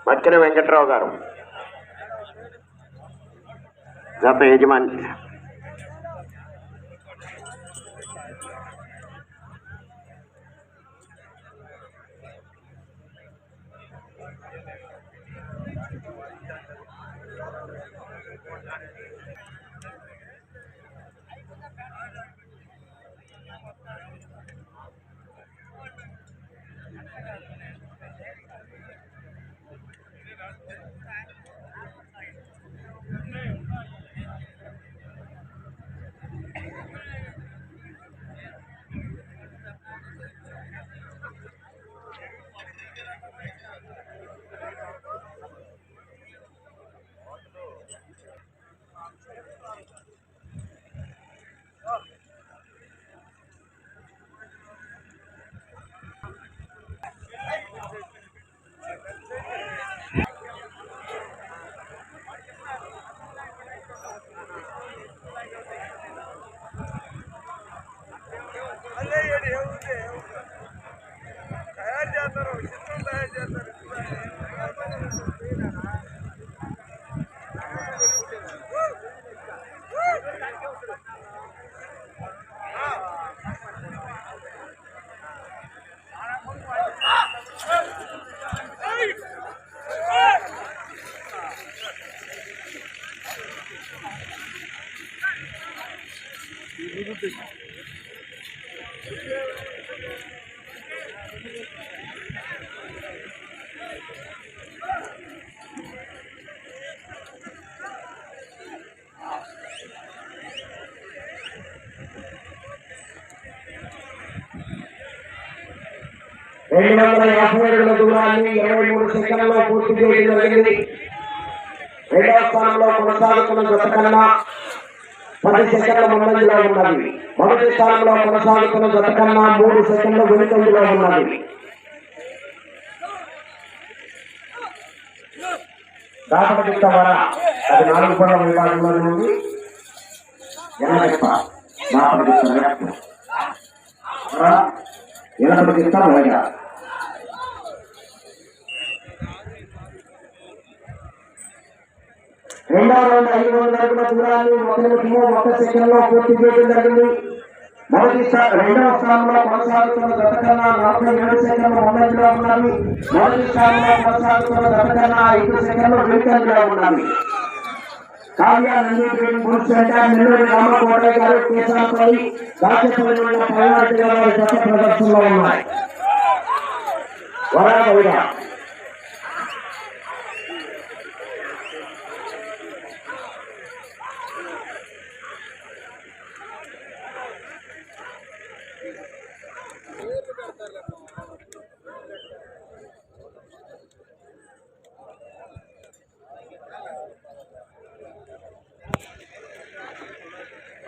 మక్కిన వెంకట్రావు గారు జత యజమాని. దూరాన్ని 23 సెకండ్లలో పూర్తి చేయడం జరిగింది. రెండవ స్థానంలో కొనసాగుతున్న జత కన్నా 10 సెకండ్ల ముందంజలో ఉన్నది. మొదటి స్థానంలో కొనసాగుతున్న జత కన్నా 3 సెకండ్ల వెనుకంజలో ఉన్నది. దాపటిత వర అది 4 పళ్ళ విభాగంలో ఉంది. రెండవ రౌండ్ 500 అడుగుల దూరాన్ని 1 నిమిషము 1 సెకండ్లో పూర్తి చేయడం జరిగింది. రెండవ స్థానంలో కొనసాగుతున్న జత కన్నా 47 సెకండ్ల ముందంజలో ఉన్నది. మొదటి స్థానంలో కొనసాగుతున్న జత కన్నా 5 సెకండ్ల వెనుకంజలో ఉన్నది. కావ్య నంది నెల్లూరు రామకోటయ్య గారు కేశాలపల్లి దాచేపల్లి మండలం పల్నాడు జిల్లా వారి జత ప్రదర్శనలో ఉన్నాయి. వరాగౌడ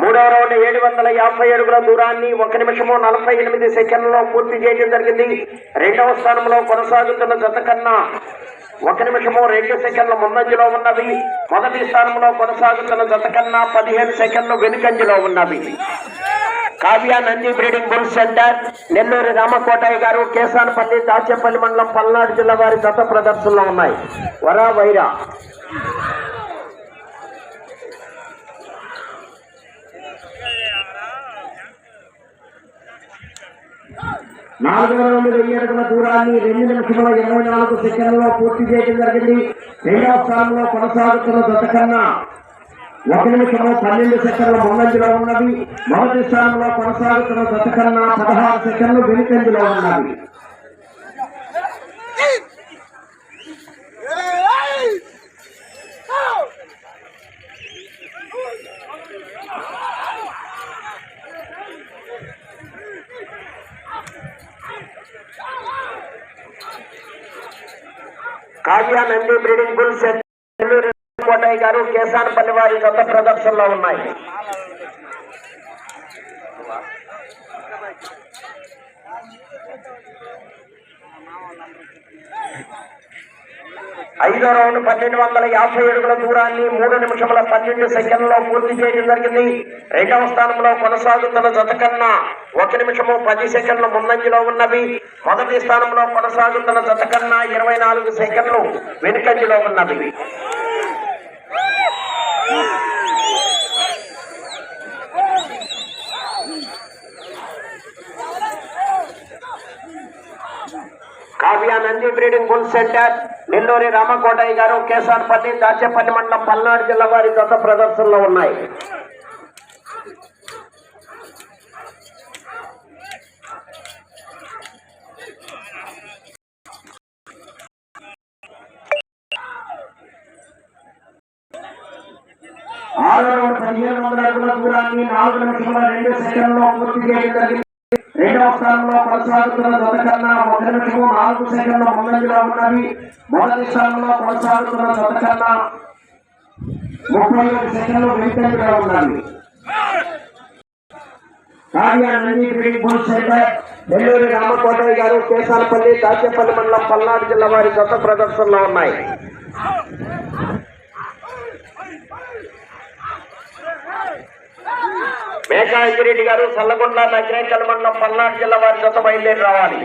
3వ రౌండ్ 750 అడుగుల దూరాన్ని 1 నిమిషము 48 సెకండ్లలో పూర్తి చేయడం జరిగింది. రెండవ స్థానంలో కొనసాగుతున్న జత కన్నా 1 నిమిషము 2 సెకండ్ల ముందంజలో ఉన్నది. మొదటి స్థానంలో కొనసాగుతున్న జత కన్నా 15 సెకండ్లు వెనుకంజలో ఉన్నది. Kavya Nandi breeding bull centre Nellore Ramakotaiah గారు కేశానపల్లి దాచేపల్లి మండలం పల్నాడు జిల్లా వారి జత ప్రదర్శనలో ఉన్నాయి. వరా వైరా 4వ రౌండ్ 1000 అడుగుల దూరాన్ని 2 నిమిషముల 24 సెకండ్లలో పూర్తి చేయడం జరిగింది. రెండవ స్థానంలో కొనసాగుతున్న జత కన్నా 1 నిమిషము 12 సెకండ్ల ముందంజలో ఉన్నది. మొదటి స్థానంలో కొనసాగుతున్న జత కన్నా 16 సెకండ్లు వెనుకంజలో ఉన్నది. కావ్య నంది బ్రీడింగ్ బుల్ నెల్లూరు కోటయ్య గారు కేశానపల్లి వారి జత ప్రదర్శనలో ఉన్నాయి. ఐదో రౌండ్ 1250 అడుగుల దూరాన్ని 3 నిమిషముల 12 సెకండ్లలో పూర్తి చేయడం జరిగింది. రెండవ స్థానంలో కొనసాగుతున్న జత కన్నా 1 నిమిషము 10 సెకండ్లు ముందంజలో ఉన్నవి. మొదటి స్థానంలో కొనసాగుతున్న జత కన్నా 24 సెకండ్లు వెనుకంజలో ఉన్నవి. Kavya Nandi breeding bull centre Nelluri Ramakotayya garu Kesarpalli Dachepalli మండలం పల్నాడు జిల్లా వారి జత ప్రదర్శనలో ఉన్నాయి. ఆరో 1500 అడుగుల దూరాన్ని 4 నిమిషముల 2 సెకండ్లలో పూర్తి చేయడం జరిగింది. రెండవ స్థానంలో కొనసాగుతున్న జత కన్నా 1 నిమిషము 4 సెకండ్ల ముందంజలో ఉన్నవి. మొదటి స్థానంలో కొనసాగుతున్న జత కన్నా 35 సెకండ్లు వెనుకంజలో ఉన్నవి. Kavya Nandi breeding bull centre Nelluri Ramakotayya garu Kesarapalli Dachepalli మండలం పల్నాడు జిల్లా వారి జత ప్రదర్శనలో ఉన్నాయి. మేకా అంజిరెడ్డి గారు సల్లగొండ నగరేకల్ మండలం పల్నాడు జిల్లా వారి జత బయలుదేరి రావాలి.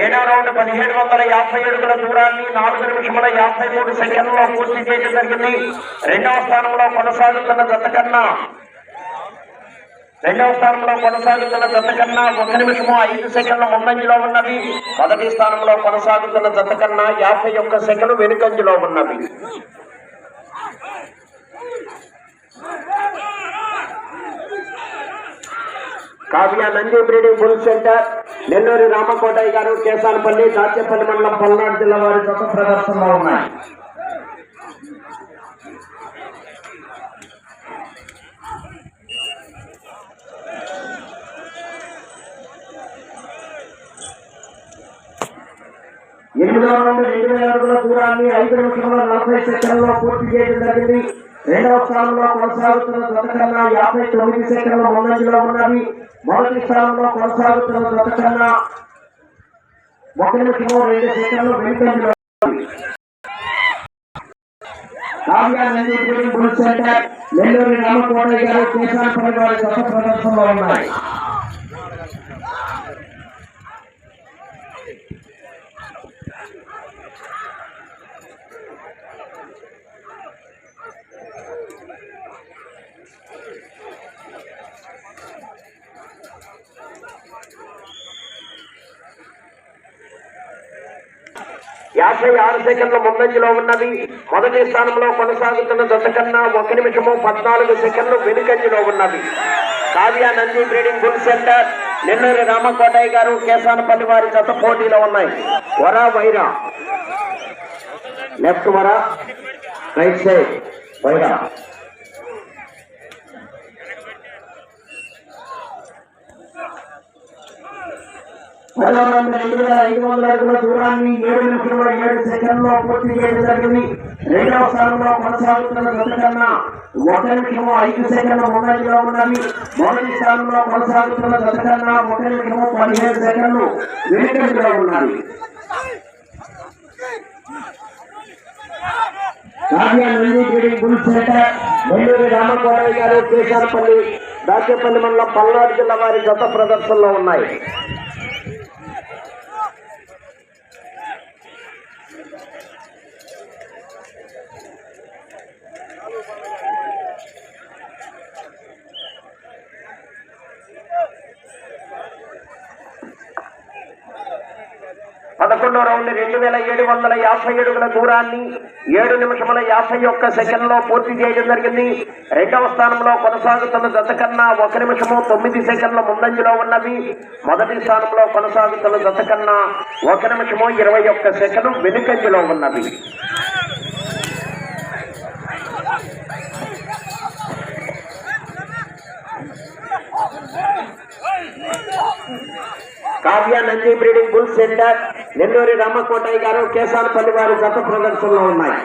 ఏడో రౌండ్ 1750 అడుగుల దూరాన్ని 4 నిమిషముల 53 సెకండ్లలో పూర్తి చేయడం జరిగింది. రెండవ స్థానంలో కొనసాగుతున్న జత కన్నా 1 నిమిషము 5 సెకండ్ల ముందంజలో ఉన్నవి. మొదటి స్థానంలో కొనసాగుతున్న జత కన్నా 51 సెకండ్లు వెనుకంజలో ఉన్నవి. Kavya Nandi breeding bull centre Nelluri Ramakotayya garu Kesanapalli Dachepalli మండలం పల్నాడు జిల్లా వారి జత ప్రదర్శనలో ఉన్నాయి. ఎనిమిదవ రౌండ్ 2000 అడుగుల దూరాన్ని 5 నిమిషముల 40 సెకండ్లలో పూర్తి చేయడం జరిగింది. రెండవ స్థానంలో కొనసాగుతున్న జత కన్నా 59 సెకండ్ల ముందంజలో ఉన్నవి. మొదటి స్థానంలో కొనసాగుతున్న జత కన్నా 1 నిమిషము 2 సెకండ్లు వెనుకంజలో ఉన్నవి. Kavya Nandi breeding bull centre Nelluri Ramakotayya garu Kesarapalli వారి జత ప్రదర్శనలో ఉన్నాయి. యాభై 6 సెకండ్ల ముందంజలో ఉన్నవి. మొదటి స్థానంలో కొనసాగుతున్న జత కన్నా 1 నిమిషము 14 సెకండ్లు వెనుకంజలో ఉన్నవి. Kavya Nandi breeding bull centre Nelluri Ramakotayya garu Kesanapalli వారి జత పోటీలో ఉన్నాయి. Vara Vaira left Vara right side Vaira. పదవ రౌండ్ 2500 అడుగుల దూరాన్ని 7 నిమిషముల 7 సెకండ్లలో పూర్తి చేయడం జరిగింది. రెండవ స్థానంలో కొనసాగుతున్న జత కన్నా 1 నిమిషము 5 సెకండ్ల ముందంజలో ఉన్నవి. మొదటి స్థానంలో కొనసాగుతున్న జత కన్నా 1 నిమిషము 15 సెకండ్లు వెనుకంజలో ఉన్నవి. Kavya Nandi breeding bull centre Nelluri Ramakotayya garu Kesarapalli Dachepalli మండలం పల్నాడు జిల్లా వారి జత ప్రదర్శనలో ఉన్నాయి. పదకొండో రౌండ్ 2750 అడుగుల దూరాన్ని 7 నిమిషముల 51 సెకండ్లో పూర్తి చేయడం జరిగింది. రెండవ స్థానంలో కొనసాగుతున్న జత కన్నా 1 నిమిషము 9 సెకండ్ల ముందంజలో ఉన్నవి. మొదటి స్థానంలో కొనసాగుతున్న జత కన్నా 1 నిమిషము 21 సెకండ్లు వెనుకంజలో ఉన్నవి. Kavya Nandi breeding bull centre Nelluri Ramakotayya garu Kesanapalli వారి జత ప్రదర్శనలో ఉన్నాయి.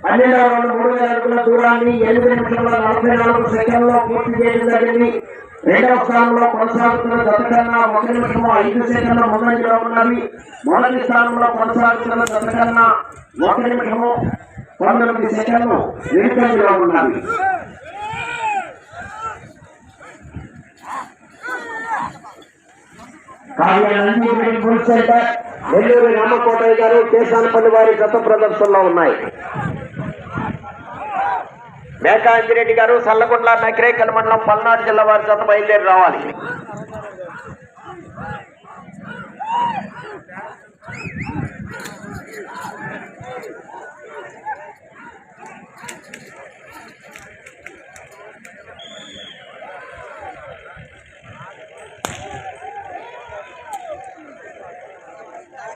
పన్నెండవ రౌండ్ 3000 అడుగుల దూరాన్ని 8 నిమిషముల 44 సెకండ్లలో పూర్తి చేయడం జరిగింది. రెండవ స్థానంలో కొనసాగుతున్న జత కన్నా 1 నిమిషము 5 సెకండ్ల ముందంజలో ఉన్నవి. మొదటి స్థానంలో కొనసాగుతున్న జత కన్నా 1 నిమిషము 19 సెకండ్లు వెనుకంజలో ఉన్నవి. నెల్లూరి రామకోటయ్య గారు కేసానపల్లి వారి జత ప్రదర్శనలో ఉన్నాయి. మేకా అంజిరెడ్డి గారు సల్లగుండ్ల నకిరేకల్ మండలం పల్నాడు జిల్లా వారి జత బయలుదేరి రావాలి.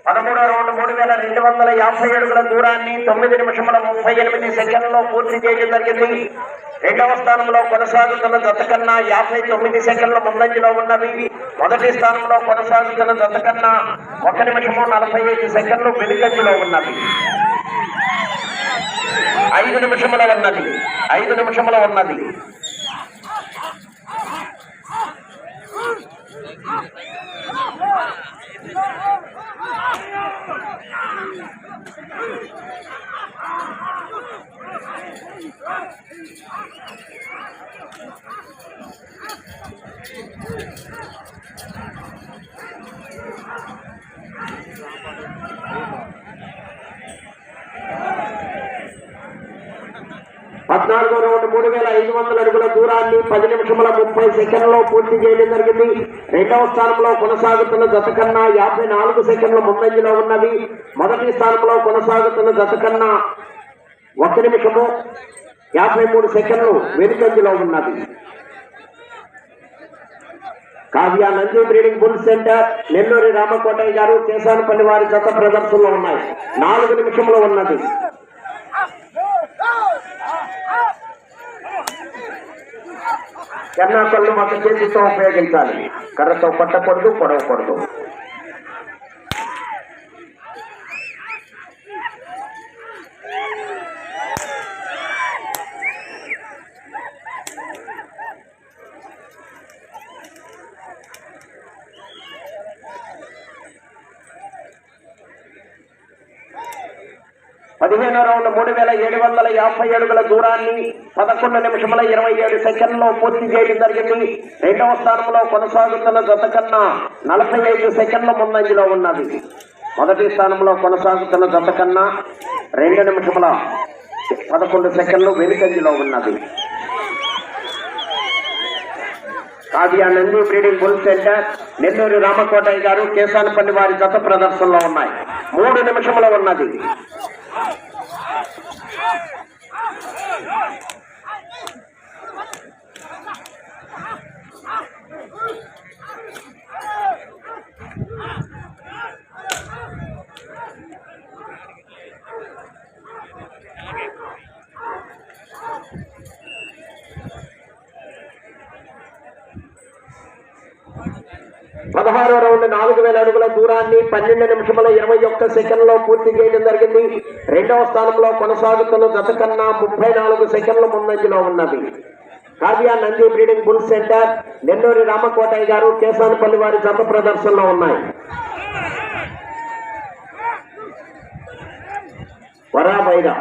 పదమూడవ రౌండ్ 3250 అడుగుల దూరాన్ని 9 నిమిషముల 38 సెకండ్లలో పూర్తి చేయడం జరిగింది. రెండవ స్థానంలో కొనసాగుతున్న జత కన్నా 59 సెకండ్ల ముందంజలో ఉన్నవి. మొదటి స్థానంలో కొనసాగుతున్న జత కన్నా 1 నిమిషము 45 సెకండ్లు వెనుకంజలో ఉన్నవి. 5 నిమిషముల ఉన్నది. పద్నాలుగో రౌండ్ 3500 అడుగుల దూరాన్ని 10 నిమిషముల 30 సెకండ్లలో పూర్తి చేయడం జరిగింది. రెండవ స్థానంలో కొనసాగుతున్న జత కన్నా 54 సెకండ్ల ముందంజలో ఉన్నవి. మొదటి స్థానంలో కొనసాగుతున్న జత కన్నా 1 నిమిషము 53 సెకండ్లు వెనుకంజలో ఉన్నది. Kavya Nandi breeding bull centre Nelluri Ramakotayya garu Kesanapalli వారి జత ప్రదర్శనలో ఉన్నాయి. 4 నిమిషంలో ఉన్నది. కర్ణాకళ్ళు మాకు చేతితో ఉపయోగించాలి. కర్రతో కొట్టకూడదు, పొడవకూడదు. పదిహేనో రౌండ్ 3750 అడుగుల దూరాన్ని 11 నిమిషముల 27 సెకండ్లలో పూర్తి చేయడం జరిగింది. రెండవ స్థానంలో కొనసాగుతున్న జత కన్నా 45 సెకండ్ల ముందంజలో ఉన్నది. మొదటి స్థానంలో కొనసాగుతున్న జత కన్నా 2 నిమిషముల 11 సెకండ్లు వెనుకంజలో ఉన్నది. Kavya Nandi breeding bull centre Nelluri Ramakotayya garu Kesanapalli వారి జత ప్రదర్శనలో ఉన్నాయి. 3 నిమిషముల ఉన్నది. పదహారో రౌండ్ 4000 అడుగుల దూరాన్ని 12 నిమిషముల 21 సెకండ్లలో పూర్తి చేయడం జరిగింది. రెండవ స్థానంలో కొనసాగుతున్న జత కన్నా 34 సెకండ్ల ముందంజలో ఉన్నది. Kavya Nandi breeding bull centre Nelluri Ramakotayya garu Kesanapalli వారి జత ప్రదర్శనలో ఉన్నాయి. Varabaira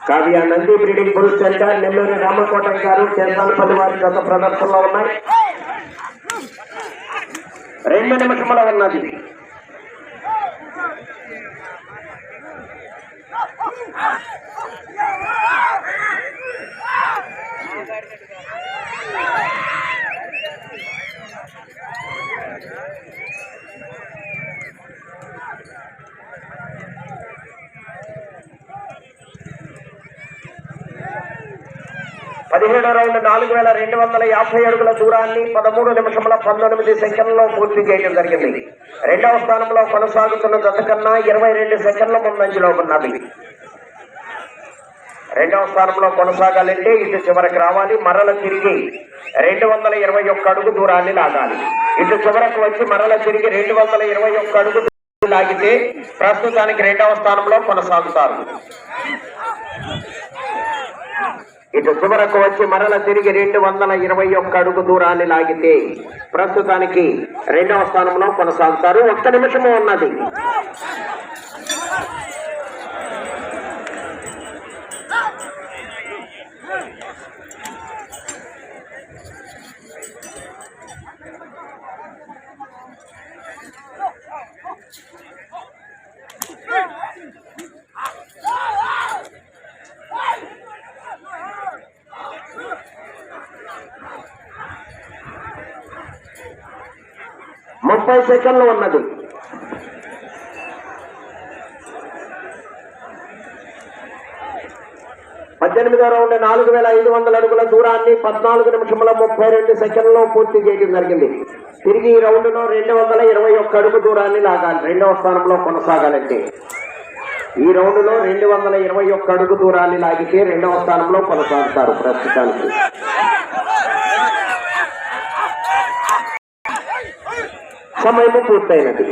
Kavya Nandi breeding bull centre Nelluri Ramakotayya garu Kesanapalli వారి జత ప్రదర్శనలో ఉన్నాయి. 2 నిమిషముల ఉన్నది. 8వ రౌండ్ 4250 అడుగుల దూరాన్ని 13 నిమిషముల 19 సెకండ్లలో పూర్తి చేయడం జరిగింది. 2వ స్థానంలో కొనసాగుతున్న జత కన్నా 22 సెకండ్ల ముందంజలో ఉన్నది. 2వ స్థానంలో కొనసాగాలంటే ఇటు చివరికి రావాలి, మరల తిరిగి 221 అడుగు దూరాన్ని లాగాలి. ఇటు చివరకు వచ్చి మరల తిరిగి 221 అడుగు లాగితే ప్రస్తుతానికి 2వ స్థానంలో కొనసాగుతారు. ఇటు చివరకు వచ్చి మరల తిరిగి 221 అడుగు దూరాన్ని లాగితే ప్రస్తుతానికి 2వ స్థానంలో కొనసాగుతారు. 1 నిమిషము ఉన్నది. సెకండ్లు ఉన్నది. 18వ రౌండ్ 4500 అడుగుల దూరాన్ని 14 నిమిషముల 32 సెకండ్లలో పూర్తి చేయడం జరిగింది. తిరిగి ఈ రౌండ్ లో 221 అడుగు దూరాన్ని లాగాలి 2వ స్థానంలో కొనసాగాలంటే. ఈ రౌండ్ లో 221 అడుగు దూరాన్ని లాగితే 2వ స్థానంలో కొనసాగుతారు. ప్రస్తుతానికి సమయము పూర్తయినది.